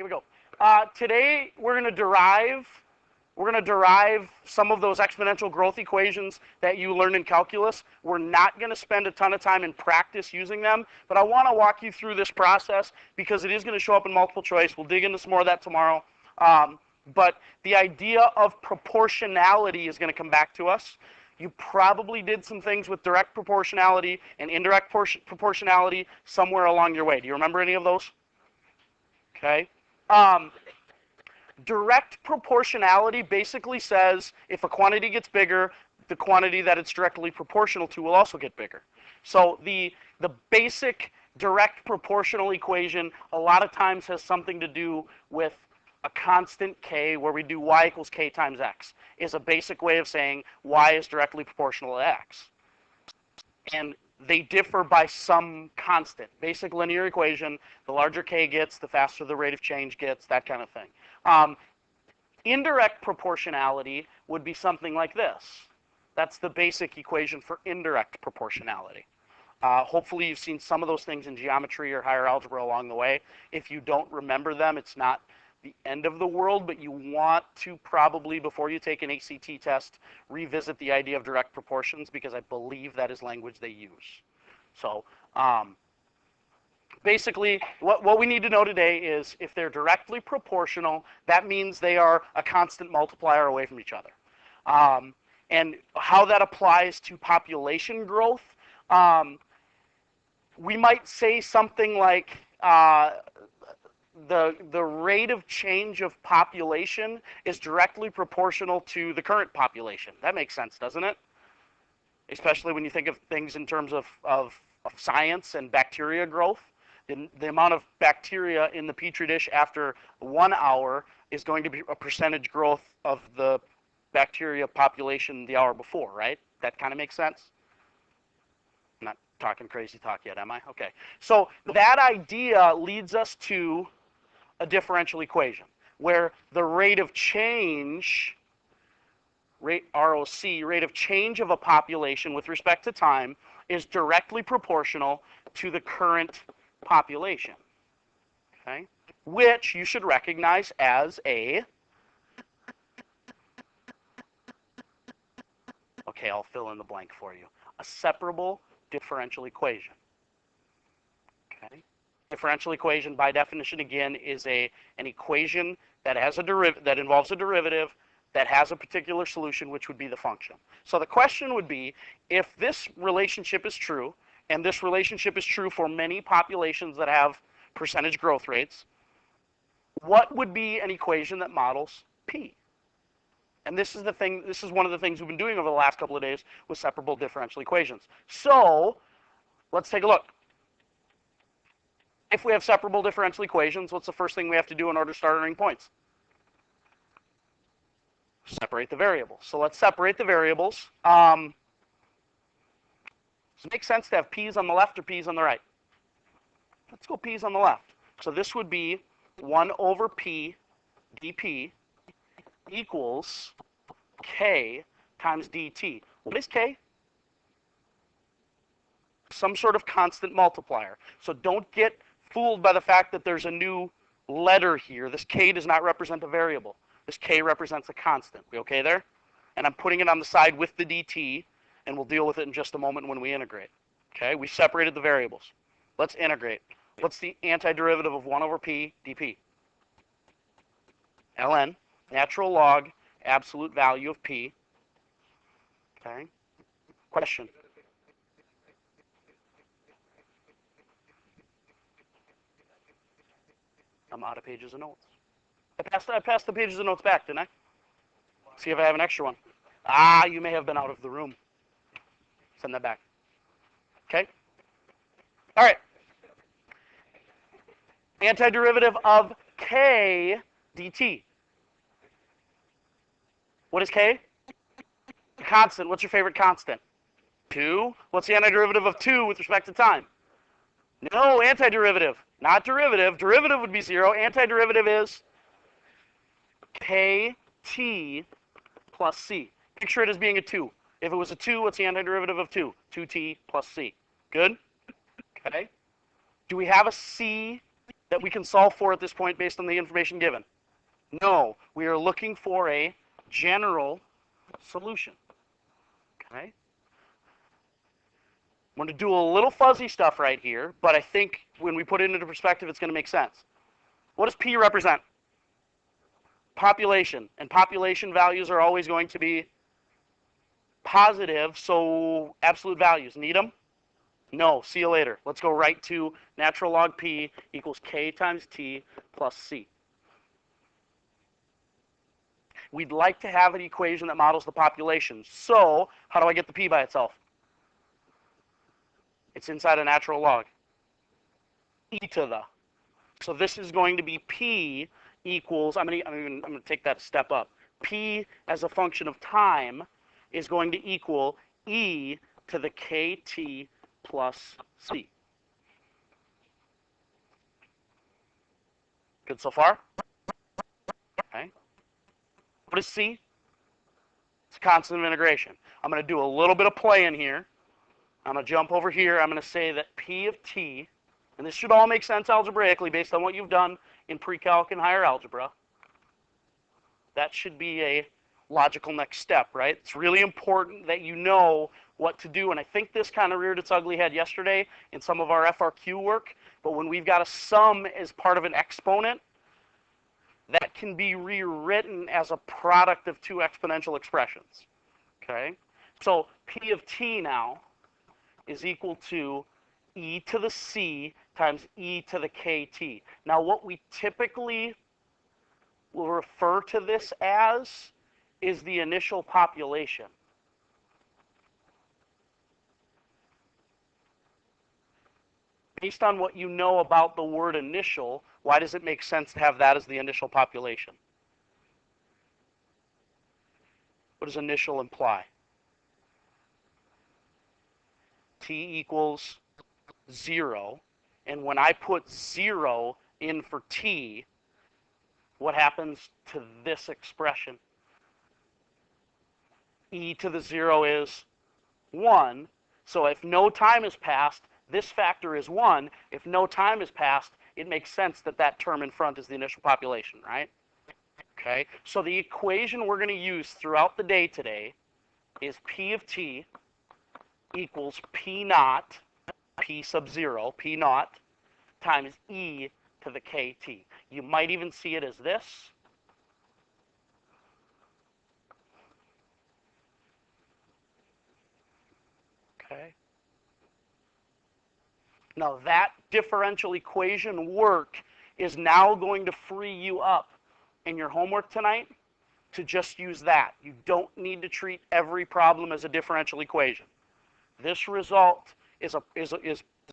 here we go. Today we're going to derive some of those exponential growth equations that you learned in calculus. We're not going to spend a ton of time in practice using them, but I want to walk you through this process because it is going to show up in multiple choice. We'll dig into some more of that tomorrow. But the idea of proportionality is going to come back to us. You probably did some things with direct proportionality and indirect proportionality somewhere along your way. Do you remember any of those? Okay. Direct proportionality basically says if a quantity gets bigger, the quantity that it's directly proportional to will also get bigger. So the basic direct proportional equation a lot of times has something to do with a constant k, where we do y equals k times x, is a basic way of saying y is directly proportional to x. And they differ by some constant. Basic linear equation, the larger k gets, the faster the rate of change gets, that kind of thing. Indirect proportionality would be something like this. That's the basic equation for indirect proportionality. Hopefully you've seen some of those things in geometry or higher algebra along the way. If you don't remember them, it's not the end of the world, but you want to probably, before you take an ACT test, revisit the idea of direct proportions, because I believe that is language they use. So basically, what we need to know today is if they're directly proportional, that means they are a constant multiplier away from each other. And how that applies to population growth, we might say something like the rate of change of population is directly proportional to the current population. That makes sense, doesn't it? Especially when you think of things in terms of science and bacteria growth. The amount of bacteria in the petri dish after 1 hour is going to be a percentage growth of the bacteria population the hour before, right? That kind of makes sense? I'm not talking crazy talk yet, am I? Okay. So that idea leads us to a differential equation where the rate of change, ROC, rate of change of a population with respect to time, is directly proportional to the current population, okay? Which you should recognize as a, okay, I'll fill in the blank for you, a separable differential equation, okay? Differential equation, by definition, again, is an equation that has that involves a derivative that has a particular solution, which would be the function. So the question would be, if this relationship is true, and this relationship is true for many populations that have percentage growth rates, what would be an equation that models P? And this is the thing. This is one of the things we've been doing over the last couple of days with separable differential equations. So let's take a look. If we have separable differential equations, what's the first thing we have to do in order to start earning points? Separate the variables. So let's separate the variables. Does it make sense to have p's on the left or p's on the right? Let's go p's on the left. So this would be 1 over p dp equals k times dt. What is k? Some sort of constant multiplier. So don't get fooled by the fact that there's a new letter here. This k does not represent a variable. This k represents a constant. We okay there? And I'm putting it on the side with the dt, and we'll deal with it in just a moment when we integrate. Okay, we separated the variables. Let's integrate. What's the antiderivative of 1 over p dp? ln, natural log, absolute value of p. Okay, question? I'm out of pages of notes. I passed the pages of notes back, didn't I? See if I have an extra one. Ah, you may have been out of the room. Send that back. Okay? All right. Antiderivative of k dt. What is k? A constant. What's your favorite constant? 2. What's the antiderivative of 2 with respect to time? No, antiderivative. Not derivative. Derivative would be 0. Antiderivative is kt plus c. Picture it as being a 2. If it was a 2, what's the antiderivative of 2? 2t plus c. Good? Okay. Do we have a c that we can solve for at this point based on the information given? No, we are looking for a general solution. Okay? I'm going to do a little fuzzy stuff right here, but I think when we put it into perspective, it's going to make sense. What does P represent? Population. And population values are always going to be positive, so absolute values. Need them? No. See you later. Let's go right to natural log P equals K times T plus C. We'd like to have an equation that models the population. So how do I get the P by itself? It's inside a natural log. E to the. So this is going to be P equals, I'm going to take that a step up. P as a function of time is going to equal E to the KT plus C. Good so far? Okay. What is C? It's a constant of integration. I'm going to do a little bit of play in here. I'm going to jump over here. I'm going to say that P of T, and this should all make sense algebraically based on what you've done in pre-calc and higher algebra. That should be a logical next step, right? It's really important that you know what to do, and I think this kind of reared its ugly head yesterday in some of our FRQ work, but when we've got a sum as part of an exponent, that can be rewritten as a product of two exponential expressions, okay? So P of T now is equal to E to the C times E to the KT. Now what we typically will refer to this as is the initial population. Based on what you know about the word initial, why does it make sense to have that as the initial population? What does initial imply? T equals 0, and when I put 0 in for T, what happens to this expression? E to the 0 is 1, so if no time has passed, this factor is 1. If no time has passed, it makes sense that that term in front is the initial population, right? Okay, so the equation we're going to use throughout the day today is P of T equals P naught, P sub 0, P naught, times E to the KT. You might even see it as this. Okay. Now that differential equation work is now going to free you up in your homework tonight to just use that. You don't need to treat every problem as a differential equation. This result is a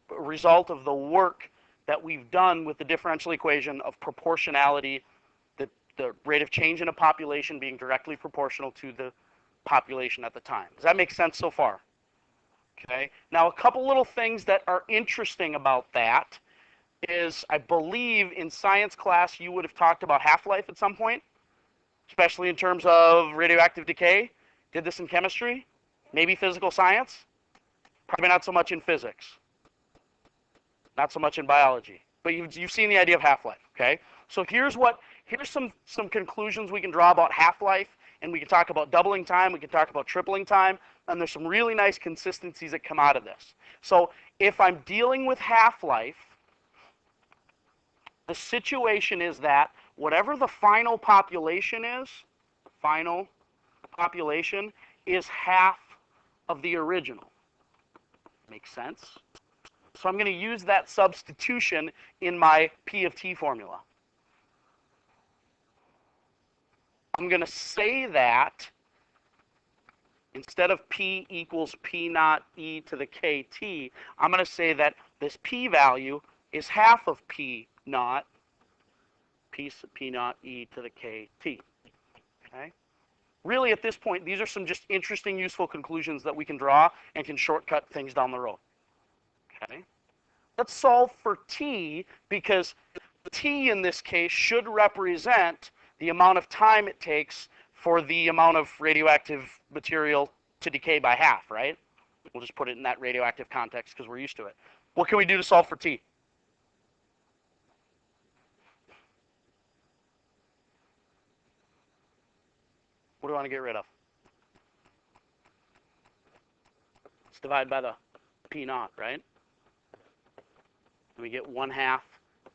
result of the work that we've done with the differential equation of proportionality, the rate of change in a population being directly proportional to the population at the time. Does that make sense so far? Okay. Now, a couple little things that are interesting about that is, I believe in science class you would have talked about half-life at some point, especially in terms of radioactive decay. Did this in chemistry? Maybe physical science? Probably not so much in physics. Not so much in biology. But you've seen the idea of half-life, okay? So here's some conclusions we can draw about half-life, and we can talk about doubling time, we can talk about tripling time, and there's some really nice consistencies that come out of this. So if I'm dealing with half-life, the situation is that whatever the final population is half of the original. Makes sense? So I'm going to use that substitution in my P of T formula. I'm going to say that instead of P equals P naught E to the KT, I'm going to say that this P value is half of P naught, P naught E to the KT. Okay? Really, at this point, these are some just interesting, useful conclusions that we can draw and can shortcut things down the road. Okay? Let's solve for T, because T in this case should represent the amount of time it takes for the amount of radioactive material to decay by half, right? We'll just put it in that radioactive context because we're used to it. What can we do to solve for T? What do I want to get rid of? Let's divide by the P naught, right? And we get 1/2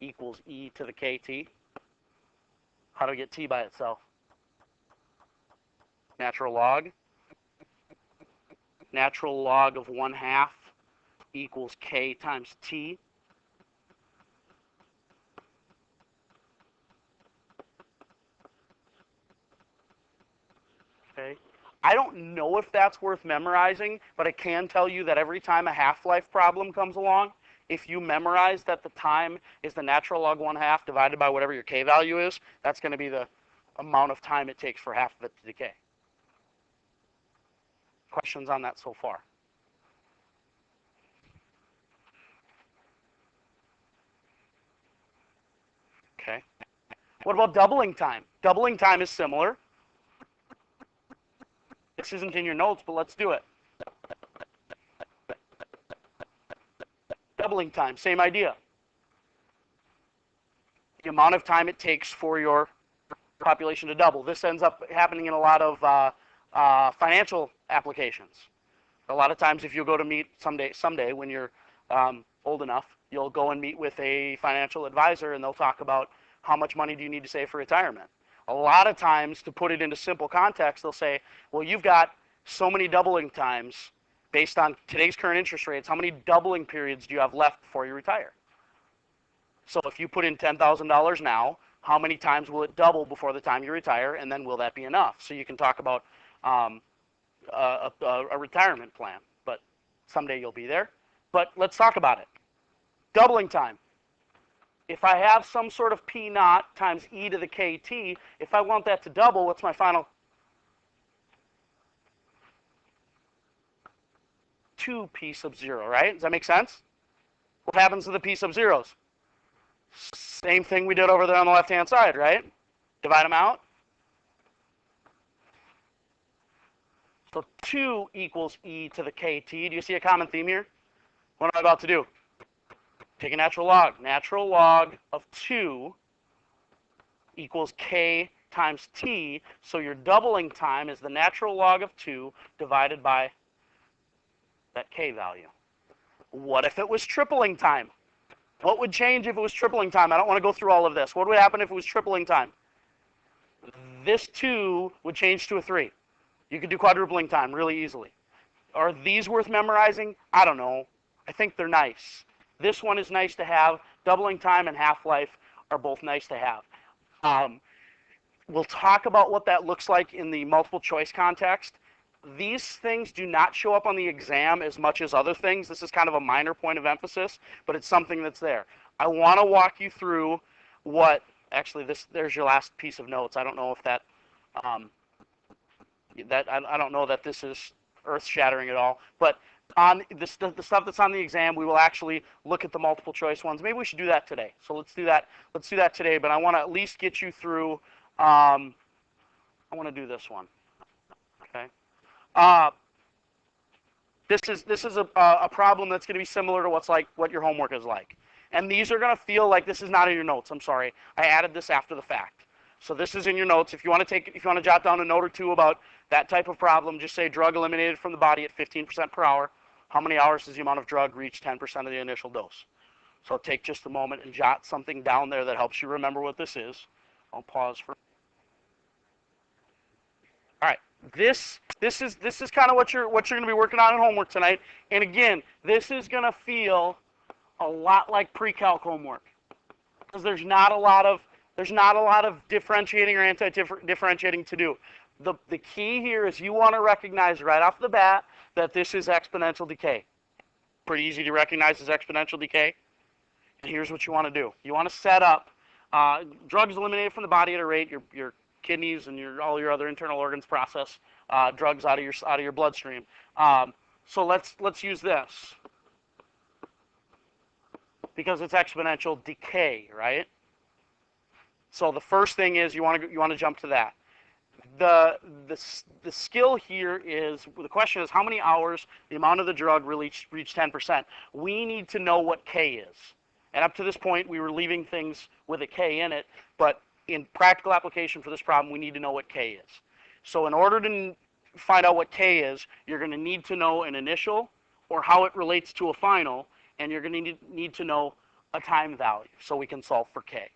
equals e to the kt. How do we get t by itself? Natural log. Natural log of 1/2 equals k times t. Okay. I don't know if that's worth memorizing, but I can tell you that every time a half-life problem comes along, if you memorize that the time is the natural log 1/2 divided by whatever your k value is, that's going to be the amount of time it takes for half of it to decay. Questions on that so far? Okay. What about doubling time? Doubling time is similar. This isn't in your notes, but let's do it. Doubling time, same idea. The amount of time it takes for your population to double. This ends up happening in a lot of financial applications. A lot of times if you go to meet someday when you're old enough, you'll go and meet with a financial advisor and they'll talk about how much money do you need to save for retirement. A lot of times, to put it into simple context, they'll say, well, you've got so many doubling times based on today's current interest rates. How many doubling periods do you have left before you retire? So if you put in $10,000 now, how many times will it double before the time you retire, and then will that be enough? So you can talk about a retirement plan, but someday you'll be there. But let's talk about it. Doubling time. If I have some sort of P naught times e to the kt, if I want that to double, what's my final? 2 p sub 0, right? Does that make sense? What happens to the p sub 0s? Same thing we did over there on the left-hand side, right? Divide them out. So 2 equals e to the kt. Do you see a common theme here? What am I about to do? Take a natural log. Natural log of 2 equals k times t. So your doubling time is the natural log of 2 divided by that k value. What if it was tripling time? What would change if it was tripling time? I don't want to go through all of this. What would happen if it was tripling time? This 2 would change to a 3. You could do quadrupling time really easily. Are these worth memorizing? I don't know. I think they're nice. This one is nice to have. Doubling time and half-life are both nice to have. We'll talk about what that looks like in the multiple choice context. These things do not show up on the exam as much as other things. This is kind of a minor point of emphasis, but it's something that's there. I want to walk you through what, actually, there's your last piece of notes. I don't know if that, I don't know that this is earth-shattering at all, but on the stuff that's on the exam, we will actually look at the multiple choice ones. Maybe we should do that today. So let's do that. Let's do that today. But I want to at least get you through. I want to do this one. Okay. This is a problem that's going to be similar to what your homework is like. And these are going to feel like this is not in your notes. I'm sorry. I added this after the fact. So this is in your notes. If you want to jot down a note or two about that type of problem, just say drug eliminated from the body at 15% per hour. How many hours does the amount of drug reach 10% of the initial dose? So take just a moment and jot something down there that helps you remember what this is. I'll pause for. All right. This is kind of what you're going to be working on in homework tonight. And again, this is going to feel a lot like pre-calc homework because there's not a lot of differentiating or anti-differentiating to do. The key here is you want to recognize right off the bat that this is exponential decay. Pretty easy to recognize as exponential decay. And here's what you want to do. You want to set up drugs eliminated from the body at a rate. Your kidneys and all your other internal organs process drugs out of your bloodstream. So let's use this because it's exponential decay, right? So the first thing is you want to jump to that. The skill here is, the question is how many hours the amount of the drug really reached 10%. We need to know what K is. And up to this point, we were leaving things with a K in it, but in practical application for this problem, we need to know what K is. So in order to find out what K is, you're going to need to know an initial or how it relates to a final, and you're going to need to know a time value so we can solve for K.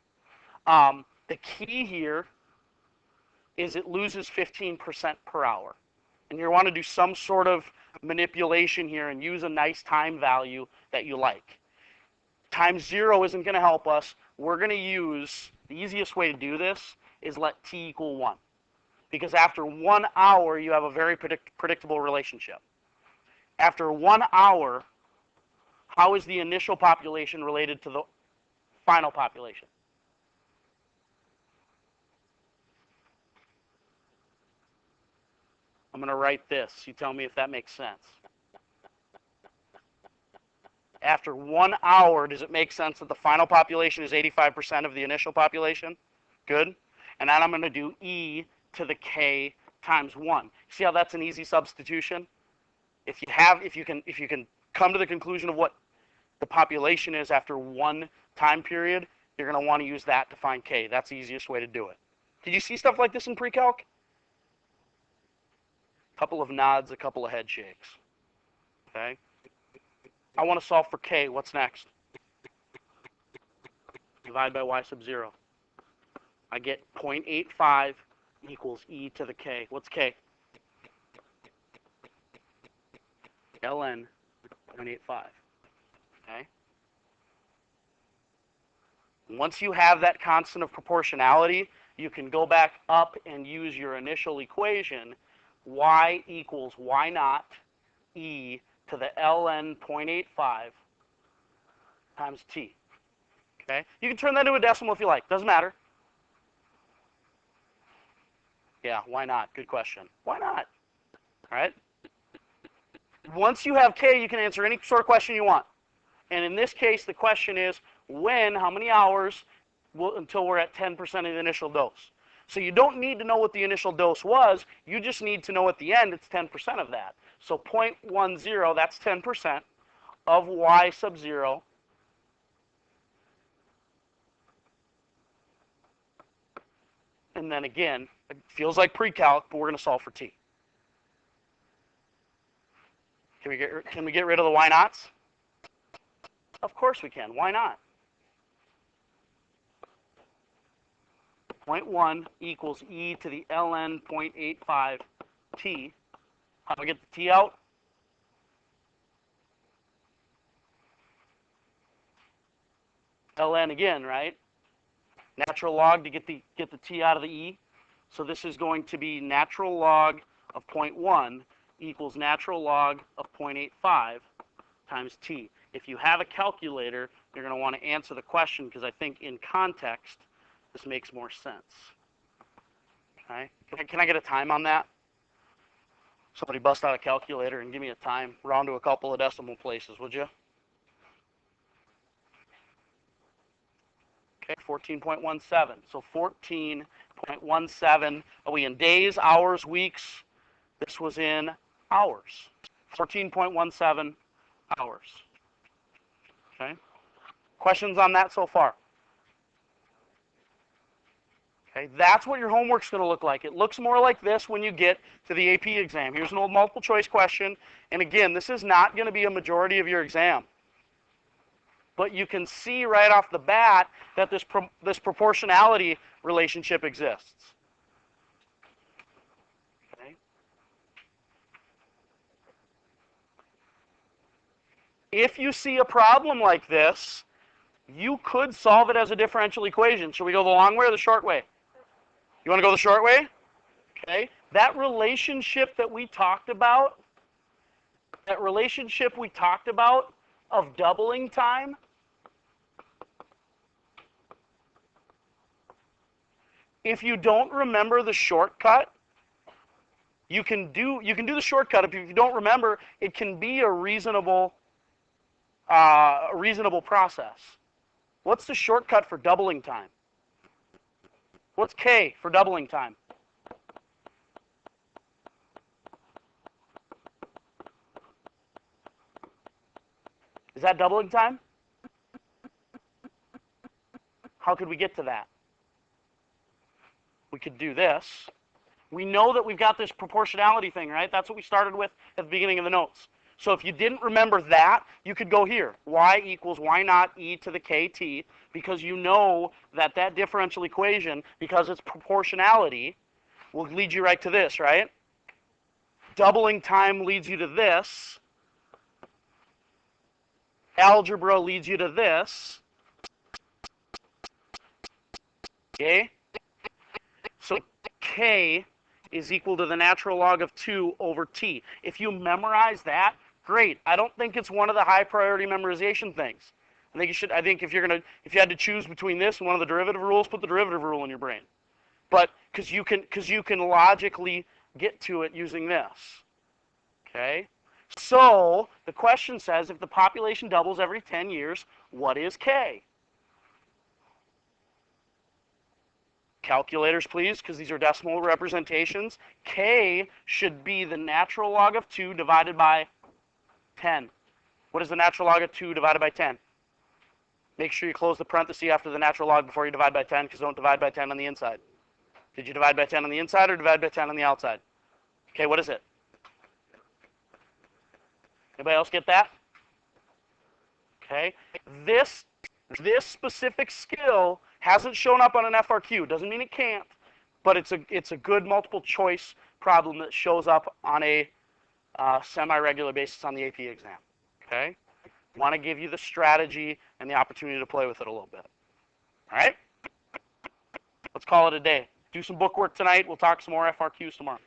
The key here is it loses 15% per hour. And you want to do some sort of manipulation here and use a nice time value that you like. Times 0 isn't going to help us. We're going to use, the easiest way to do this is let t equal 1. Because after 1 hour, you have a very predictable relationship. After 1 hour, how is the initial population related to the final population? I'm going to write this. You tell me if that makes sense. After 1 hour, does it make sense that the final population is 85% of the initial population? Good. And then I'm going to do e to the k times 1. See how that's an easy substitution? If you can come to the conclusion of what the population is after one time period, you're going to want to use that to find k. That's the easiest way to do it. Did you see stuff like this in pre-calc? A couple of nods, a couple of head shakes. Okay? I want to solve for k. What's next? Divide by y sub 0. I get 0.85 equals e to the k. What's k? ln 0.85. Okay? Once you have that constant of proportionality, you can go back up and use your initial equation, y equals y naught e to the ln 0.85 times t. Okay? You can turn that into a decimal if you like. Doesn't matter. Yeah, why not? Good question. Why not? All right? Once you have k, you can answer any sort of question you want. And in this case, the question is when, how many hours until we're at 10% of the initial dose. So you don't need to know what the initial dose was. You just need to know at the end it's 10% of that. So 0.10, that's 10% of y sub 0 and then again, it feels like pre-calc, but we're going to solve for t. Can we get rid of the y naughts? Of course we can. Why not? 0.1 equals e to the ln 0.85 t. How do I get the t out? ln again, right? Natural log to get the t out of the e. So this is going to be natural log of 0.1 equals natural log of 0.85 times t. If you have a calculator, you're going to want to answer the question because I think in context, this makes more sense. Okay? Can I get a time on that? Somebody bust out a calculator and give me a time. Round to a couple of decimal places, would you? Okay, 14.17. So 14.17. Are we in days, hours, weeks? This was in hours. 14.17 hours. Okay. Questions on that so far? Okay, that's what your homework's going to look like. It looks more like this when you get to the AP exam. Here's an old multiple choice question. And again, this is not going to be a majority of your exam. But you can see right off the bat that this proportionality relationship exists. Okay. If you see a problem like this, you could solve it as a differential equation. Should we go the long way or the short way? You want to go the short way? Okay. That relationship that we talked about, of doubling time, if you don't remember the shortcut, you can do the shortcut. If you don't remember, it can be a reasonable process. What's the shortcut for doubling time? What's k for doubling time? Is that doubling time? How could we get to that? We could do this. We know that we've got this proportionality thing, right? That's what we started with at the beginning of the notes. So if you didn't remember that, you could go here. Y equals y naught e to the kt, because you know that that differential equation, because it's proportionality, will lead you right to this, right? Doubling time leads you to this. Algebra leads you to this. Okay? So k is equal to the natural log of 2 over t. If you memorize that, great. I don't think it's one of the high priority memorization things. I think you should. I think if you had to choose between this and one of the derivative rules, put the derivative rule in your brain. But because you can logically get to it using this. Okay? So the question says, if the population doubles every 10 years, what is k? Calculators, please, because these are decimal representations. K should be the natural log of 2 divided by 10. What is the natural log of 2 divided by 10? Make sure you close the parenthesis after the natural log before you divide by 10, because don't divide by 10 on the inside. Did you divide by 10 on the inside or divide by 10 on the outside? Okay, what is it? Anybody else get that? Okay. This specific skill hasn't shown up on an FRQ. Doesn't mean it can't, but it's a good multiple choice problem that shows up on a semi-regular basis on the AP exam. Okay. Want to give you the strategy and the opportunity to play with it a little bit. All right. Let's call it a day. Do some book work tonight. We'll talk some more FRQs tomorrow.